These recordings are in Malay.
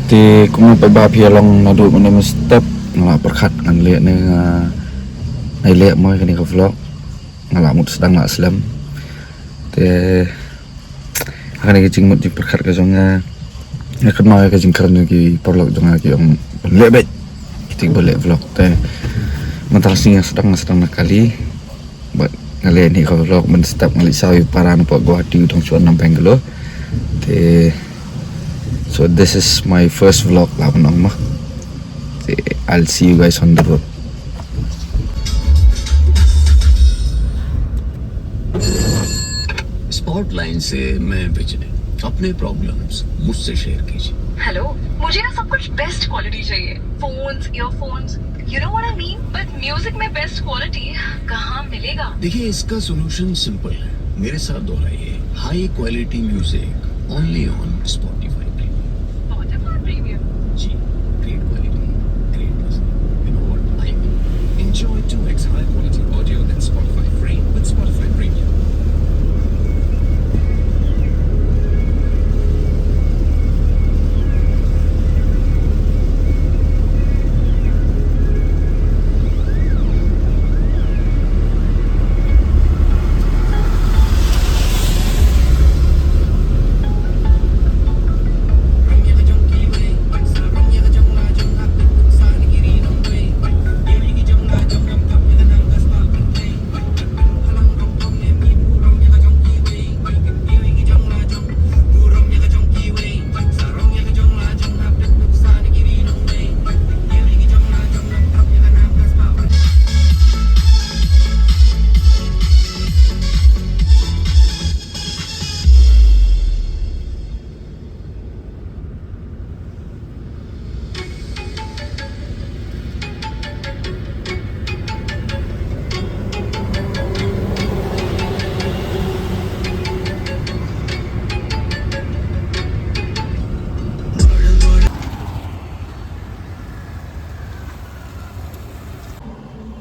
Thì cũng phải ba phía long nó đuổi mình step là bật khát ngăn lệ này này lệ mới cái này vlog là một sedang nak selam thì akan cái chừng một chừng bật khát cái trong cái khát nói cái chừng keren cái vlog trong cái ông lệ bait thì boleh vlog thì mentasi yang sedang nakali buat ngalian ni vlog men step ngali sawi para nampak gua di udang cuan nampeng dulu thì so this is my first vlog lah menang mah. I'll see you guys on the road. स्पॉटलाइन से मैं विजय अपने प्रॉब्लम्स मुझसे शेयर कीजिए। हेलो, मुझे ना सब कुछ बेस्ट क्वालिटी चाहिए। Phones, earphones, you know what I mean. But music में बेस्ट क्वालिटी कहाँ मिलेगा? देखिए इसका सोल्यूशन सिंपल है, मेरे साथ दोहराइए। High quality music only on Spotify premium. जी, great quality, great music, you know what I mean. Enjoy 2x high quality audio than Spotify free with Spotify Premium.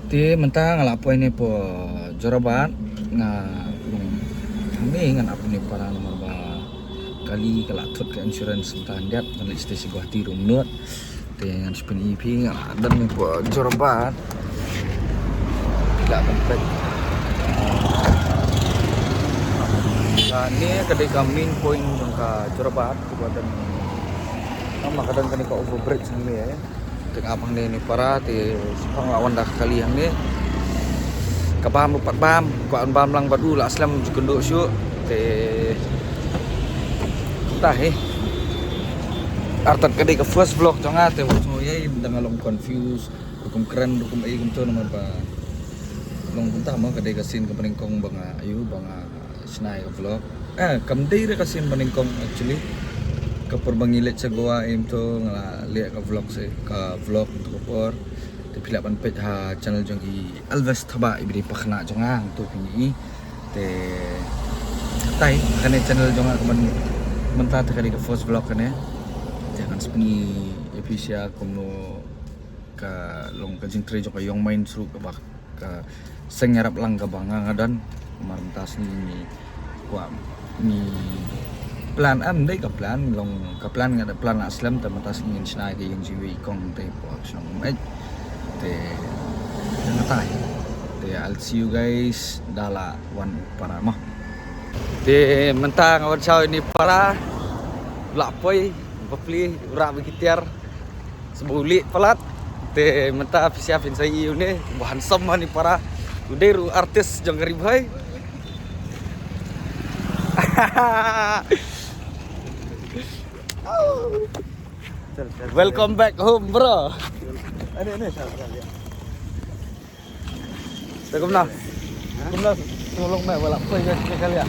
Thì mentang ngala po ini po jorabat nga kami ngan apa ni para nomor ba kali kala thut ke insurance mentang dia ngan stasi Guwahati rumnut te ngan spin EP nga dan ni po jorabat tidak tempat ni kadai kami point ka jorabat kepada nama kadang kani ka overbridge ni ya apang ni para ti sepang lawan dah kali yang ni kabam lupat bam kuan bam lang badu la aslam jukunduk syuk ti entah artat kadai ke first vlog jonga te so ye dengan long confuse dukum keren dukum ai kum tu nomor ba long entah mo kadai ke scene ke peningkong banga ayu banga snai ke vlog kam dei re ke scene peningkong actually ke perbangilet sa goa im to nga lihat ke vlog se ke vlog untuk kopor te pila pan page ha channel jong ki Alves Thaba ibri pakhna jonga to pini te tai kane channel jonga kaman menta te kali ke first vlog kane jangan spini episya kono ka long ka jingtre jong ka yong main sru ke bak ka sengarap lang ka banga ngadan martas ni kwa ni plan đây ka plan long ka plan nga plan aslam ta matas ngin snai ke yung jiwi kong te po action mai te natai te I'll see you guys dala one para mo te mentang awan sao ini para lapoi bapli ura bikitiar sebuli pelat te menta siapin saya iu ne bahan sama ni para uderu artis jong ribhai Welcome back home, bro. Ini Assalamualaikum nah. Kumna tolong mek balap koi kali ya.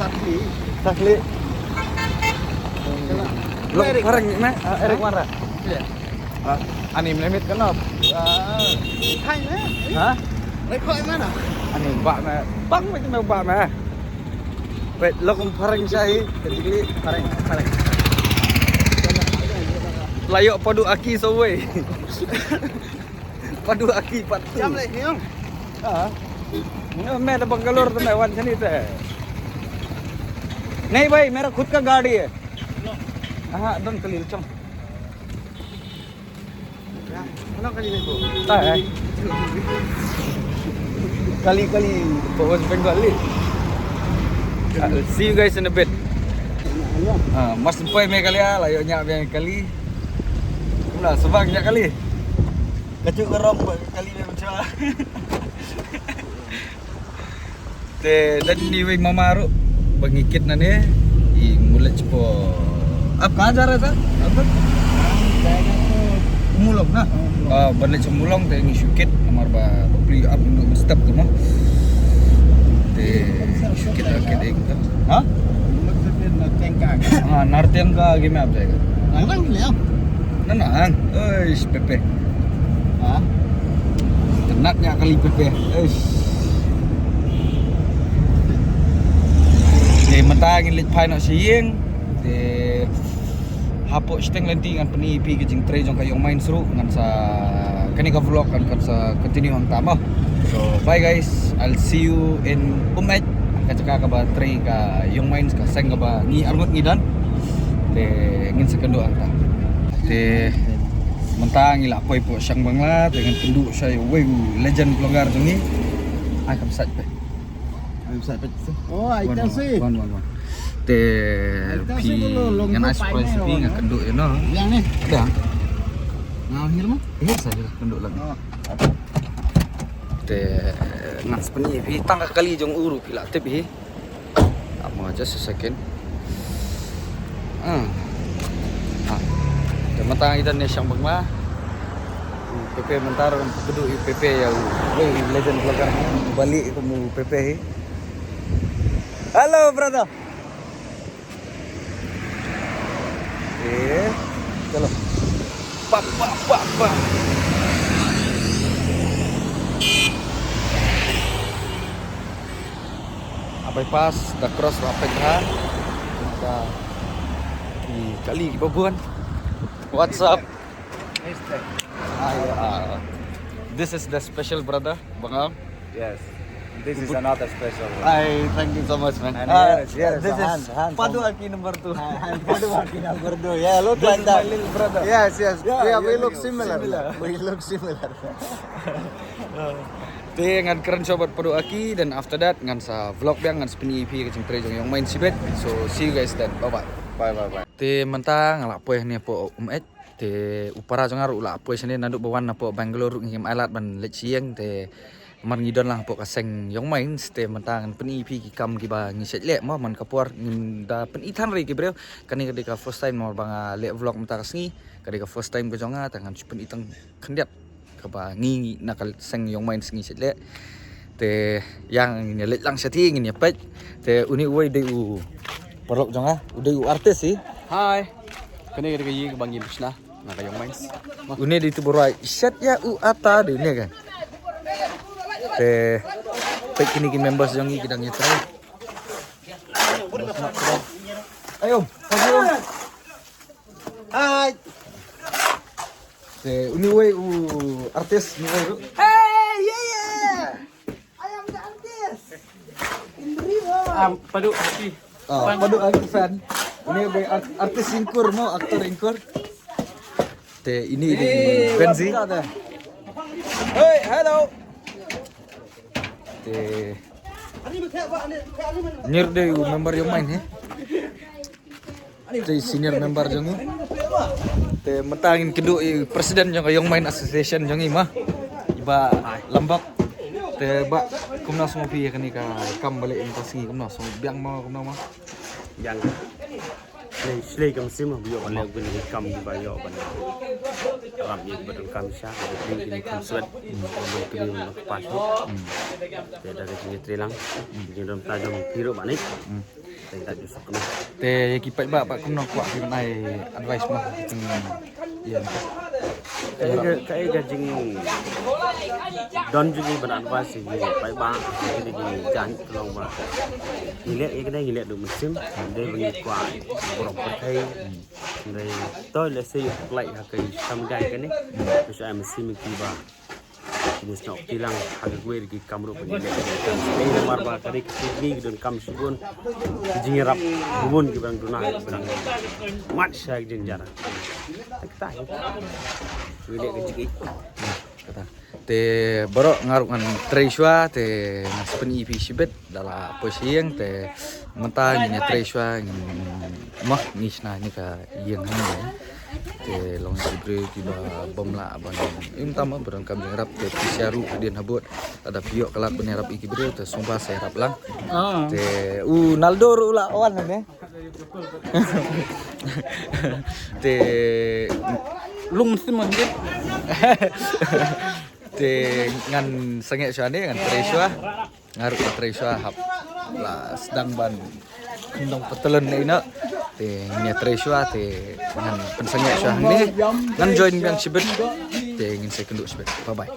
Sakli. Lo parang mek Erik Mara. Iya. Ani limit kenop. Hai meh. Hah? Lấy khói mana? Ani bak mek. Bang mek mek bak mek. Wait, lo kung parang sai ketigli parang. Layok padu aki sawai. Padu aki patu. Jam lại hiểu không? मैं तो बंगलोर तो मैं वन से नहीं थे नहीं भाई मेरा खुद का गाड़ी है हाँ दम कलील चम Ano kali na po? Ay. Kali-kali bawas Bengali. I'll see you guys in a bit. Mas Empoy may kali layo nya may kali. Ulah sebag nya kali. Kacuk kerong kali may macam. Dan ni wing mamaru bangikit na ni mulat po. Apa ajar ta? Apa? Mulong na. Balik semulong teh ngisukit amar ba beli up untuk step tu mah. Teh ngisukit akit ek tu. Ha? Nartiang ka game up jaga. Nang liam. Nanang. Eish Pepe. Ha? Tenaknya kali Pepe. Eish. Mentangin lit pai nak siang de hapok steng lenti ngan penipi ke jing tre jong kayong main seru ngan sa kani ka vlog kan sa continue ang tama. So bye guys, I'll see you in Umet ka ba tre ka yung main ka seng ka ba ni arngot ngidan de ngin sa kendo ang ta de mentang ila poi po siyang bangla dengan kendu saya wey legend vlogger jong ni ai kam sat pe. Oh, I can see. One. Te pi ngan ice price pi ngan kenduk you know. Yang ni. Ada. Ngau hir mah? Saja kenduk lagi. Te ngan sepeni pi tangga kali jong uru pi la te pi. Amo aja second. Te matang idan ni syang bangma. PP mentar keduk PP ya. Wei legend vlogger balik kamu PP. Halo brother. Chalo. Pak. Apai pas dah cross rapid ha. Kita kali babuan. What's up? This is the special brother, Bangam. Yes, this is another special one. Thank you so much, man. And yes, This is Hans Padu Aki number 2. Paduaki number 2. Yeah, look This like is that. my little brother. Yes. Yeah, we yeah, look we similar. similar. We look similar. Ngan keren sobat Padu Aki dan after that ngan sa vlog biang ngan spin EP kecing tre jong yang main sibet. So see you guys then. Bye. Bye. Te mentang ala poeh ni po umet te upara jong aru la poeh sene nanduk bawan na po Bangalore ngim alat ban lech siang te man ngidon lah po kaseng yang main te mentang pen EP ki kam ki ba ngiset le mo man kapuar ngim da pen ithan re ki breu kani ka first time mo banga le vlog menta kasngi ka first time ko jonga tangan pen itang khendiat ka ba ngi nakal seng yang main sngi set le te yang ni le lang sati ngin ya pet te uni woi de u perok jonga udah u artis sih. Hi. Kani kada kayi bangin bisna na kayong mines. Uni di tu berai set ya u ata de ni kan. Te pek kini kin members jong ni kidang nyetra. Ayo, pagi om. Hai. Te uni wei u artis ni wei. Hey, yeah. I am the artist. In the river. Padu Aki. Padu aku fan. Ini be artis ingkur mo, aktor ingkur. Te ini di Benzi. Hey, hello. Te Nyer de member yang main he. Te senior member jong ni. Te mentangin kedua presiden yang main association jong ni mah. Iba lambak. Te ba kumna semua pi kan ni ka kam balik investasi kumna semua biang mau kumna mah. Yang Slay kam sim biyo kan lek guni kam di bayo ban. Ram ni badal kam sha ni kam swat. Mo kini mo pas. Te dari sini trilang. Ni dom tajam piro banik. Te tak jusuk kena. Te kipai ba kumna kuat pi manai advice mah. Iya. Kayak gajing don juga beradvance sih pai ba jadi jangan tolong ba ngiliat được musim đây bagi kuat borok pertai đây tôi là xây lại cái sam gai cái này tôi sẽ em xin mình ba jenis nak tilang agak gue di kamera penilai ini nomor bah kari kesini dan kam subun jingerap hubun ke bang dunah bang mat saya jenjara kita wilayah kecil kata te borok ngaruk ngan Treswa te naspen EP sibet dala posieng te mentang nya Treswa mah nisna ni ka yang hang te long sibre tiba bom la ban im tama berangkam jeng rap te siaru kadian habut ada piok kelak benerap iki bre te sumpah saya rap lang te Naldo ula wan ne te lung simon je te ngan sengek syane ngan Treswa ngaruk ke Treswa hap la sedang ban kendong petelen ina te nya Treswa te ngan pensengek syane ngan join yang sibet te ngin saya kenduk sibet bye bye.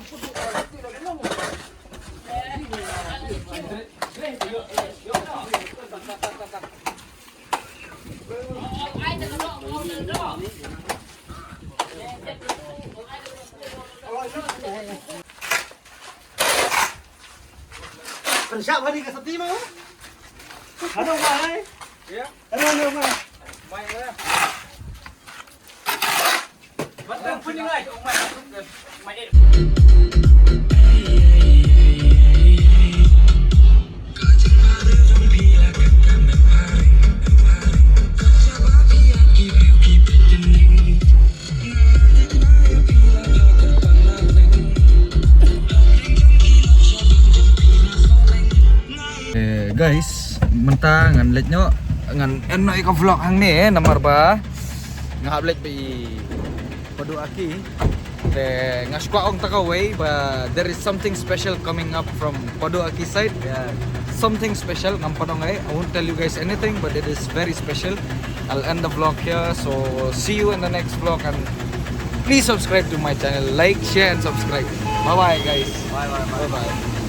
Siap hari ke seti mau? Ada mai? Ya. Ada mai. Mai ya. Batang peningai mai. Guys, mentang ngan let nyo ngan eno iko vlog hang ni nomor ba ngap let bi Podo Aki te ngaswa ong takaway ba there is something special coming up from Podo Aki side. Yeah, something special ngam padong ay. I won't tell you guys anything but it is very special. I'll end the vlog here, so see you in the next vlog and please subscribe to my channel, like, share and subscribe. Bye bye guys. Bye bye.